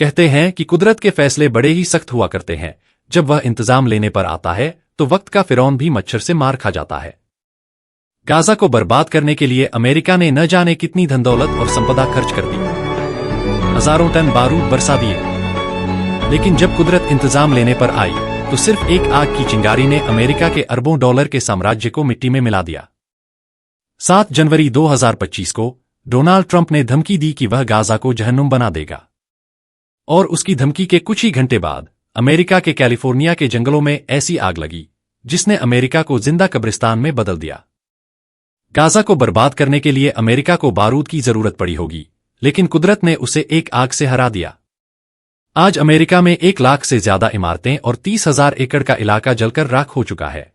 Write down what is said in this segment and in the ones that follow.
कहते हैं कि कुदरत के फैसले बड़े ही सख्त हुआ करते हैं। जब वह इंतजाम लेने पर आता है तो वक्त का फिरौन भी मच्छर से मार खा जाता है। गाजा को बर्बाद करने के लिए अमेरिका ने न जाने कितनी धनदौलत और संपदा खर्च कर दी, हजारों टन बारूद बरसा दिए। लेकिन जब कुदरत इंतजाम लेने पर आई तो सिर्फ एक आग की चिंगारी ने अमेरिका के अरबों डॉलर के साम्राज्य को मिट्टी में मिला दिया। 7 जनवरी 2025 को डोनाल्ड ट्रंप ने धमकी दी कि वह गाजा को जहन्नुम बना देगा, और उसकी धमकी के कुछ ही घंटे बाद अमेरिका के कैलिफोर्निया के जंगलों में ऐसी आग लगी जिसने अमेरिका को जिंदा कब्रिस्तान में बदल दिया। गाजा को बर्बाद करने के लिए अमेरिका को बारूद की जरूरत पड़ी होगी, लेकिन कुदरत ने उसे एक आग से हरा दिया। आज अमेरिका में 1 लाख से ज्यादा इमारतें और 30,000 एकड़ का इलाका जलकर राख हो चुका है।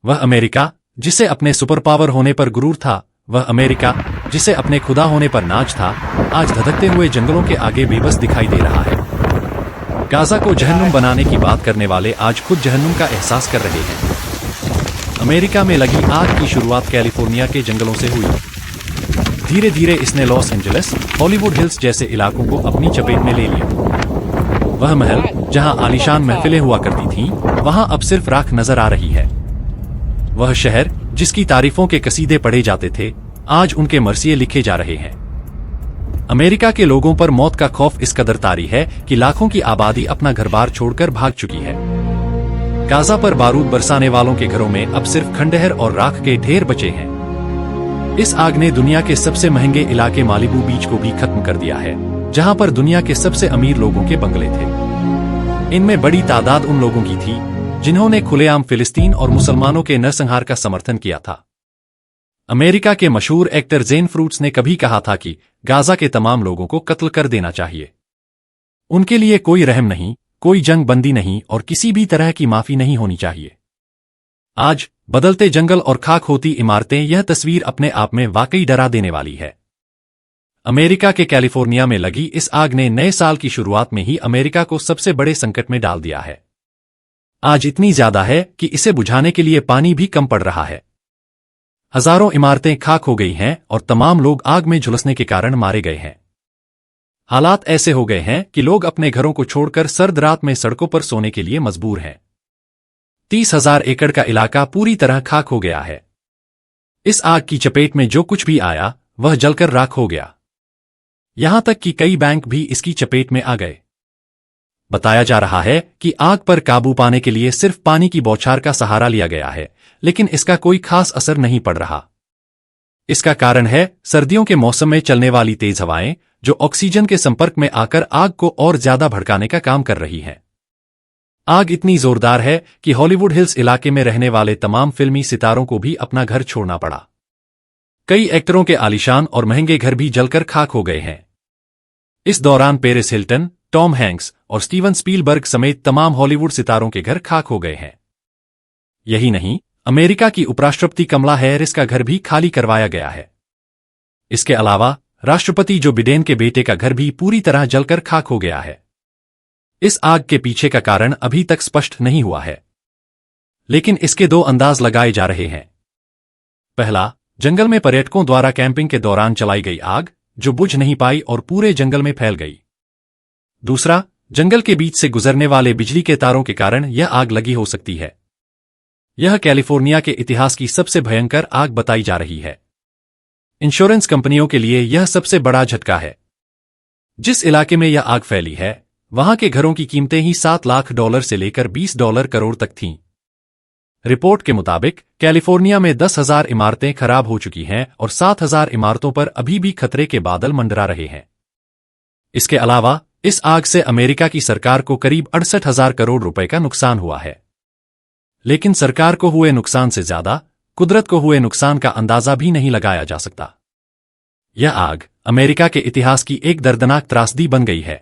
वह अमेरिका जिसे अपने सुपर पावर होने पर गुरूर था, वह अमेरिका जिसे अपने खुदा होने पर नाज था, आज धधकते हुए जंगलों के आगे बेबस दिखाई दे रहा है। गाजा को जहन्नुम बनाने की बात करने वाले आज खुद जहन्नुम का एहसास कर रहे हैं। अमेरिका में लगी आग की शुरुआत कैलिफोर्निया के जंगलों से हुई। धीरे धीरे इसने लॉस एंजलिस, हॉलीवुड हिल्स जैसे इलाकों को अपनी चपेट में ले लिया। वह महल जहां आलीशान महफिलें हुआ करती थीं, वहां अब सिर्फ राख नजर आ रही है। वह शहर जिसकी तारीफों के कसीदे पढ़े जाते थे, आज उनके मरसिये लिखे जा रहे हैं। अमेरिका के लोगों पर मौत का खौफ इस कदर तारी है कि लाखों की आबादी अपना घर-बार छोड़कर भाग चुकी है। गाजा पर बारूद बरसाने वालों के घरों में अब सिर्फ खंडहर और राख के ढेर बचे हैं। इस आग ने दुनिया के सबसे महंगे इलाके मालिबू बीच को भी खत्म कर दिया है, जहां पर दुनिया के सबसे अमीर लोगों के बंगले थे। इनमें बड़ी तादाद उन लोगों की थी जिन्होंने खुलेआम फिलिस्तीन और मुसलमानों के नरसंहार का समर्थन किया था। अमेरिका के मशहूर एक्टर ज़ेन फ्रूट्स ने कभी कहा था कि गाजा के तमाम लोगों को कत्ल कर देना चाहिए। उनके लिए कोई रहम नहीं, कोई जंग बंदी नहीं और किसी भी तरह की माफी नहीं होनी चाहिए। आज बदलते जंगल और खाक होती इमारतें, यह तस्वीर अपने आप में वाकई डरा देने वाली है। अमेरिका के कैलिफोर्निया में लगी इस आग ने नए साल की शुरुआत में ही अमेरिका को सबसे बड़े संकट में डाल दिया है। आज इतनी ज्यादा है कि इसे बुझाने के लिए पानी भी कम पड़ रहा है। हजारों इमारतें खाक हो गई हैं और तमाम लोग आग में झुलसने के कारण मारे गए हैं। हालात ऐसे हो गए हैं कि लोग अपने घरों को छोड़कर सर्द रात में सड़कों पर सोने के लिए मजबूर हैं। 30,000 एकड़ का इलाका पूरी तरह खाक हो गया है। इस आग की चपेट में जो कुछ भी आया वह जलकर राख हो गया। यहां तक कि कई बैंक भी इसकी चपेट में आ गए। बताया जा रहा है कि आग पर काबू पाने के लिए सिर्फ पानी की बौछार का सहारा लिया गया है, लेकिन इसका कोई खास असर नहीं पड़ रहा। इसका कारण है सर्दियों के मौसम में चलने वाली तेज हवाएं, जो ऑक्सीजन के संपर्क में आकर आग को और ज्यादा भड़काने का काम कर रही हैं। आग इतनी जोरदार है कि हॉलीवुड हिल्स इलाके में रहने वाले तमाम फिल्मी सितारों को भी अपना घर छोड़ना पड़ा। कई एक्टरों के आलीशान और महंगे घर भी जलकर खाक हो गए हैं। इस दौरान पेरिस हिल्टन, टॉम हैंक्स और स्टीवन स्पीलबर्ग समेत तमाम हॉलीवुड सितारों के घर खाक हो गए हैं। यही नहीं, अमेरिका की उपराष्ट्रपति कमला हैरिस का घर भी खाली करवाया गया है। इसके अलावा राष्ट्रपति जो बिडेन के बेटे का घर भी पूरी तरह जलकर खाक हो गया है। इस आग के पीछे का कारण अभी तक स्पष्ट नहीं हुआ है, लेकिन इसके 2 अंदाज लगाए जा रहे हैं। पहला, जंगल में पर्यटकों द्वारा कैंपिंग के दौरान चलाई गई आग जो बुझ नहीं पाई और पूरे जंगल में फैल गई। दूसरा, जंगल के बीच से गुजरने वाले बिजली के तारों के कारण यह आग लगी हो सकती है। यह कैलिफोर्निया के इतिहास की सबसे भयंकर आग बताई जा रही है। इंश्योरेंस कंपनियों के लिए यह सबसे बड़ा झटका है। जिस इलाके में यह आग फैली है, वहां के घरों की कीमतें ही $7 लाख से लेकर $20 करोड़ तक थीं। रिपोर्ट के मुताबिक कैलिफोर्निया में 10,000 इमारतें खराब हो चुकी हैं और 7,000 इमारतों पर अभी भी खतरे के बादल मंडरा रहे हैं। इसके अलावा इस आग से अमेरिका की सरकार को करीब 68,000 करोड़ रुपए का नुकसान हुआ है। लेकिन सरकार को हुए नुकसान से ज्यादा कुदरत को हुए नुकसान का अंदाजा भी नहीं लगाया जा सकता। यह आग अमेरिका के इतिहास की एक दर्दनाक त्रासदी बन गई है।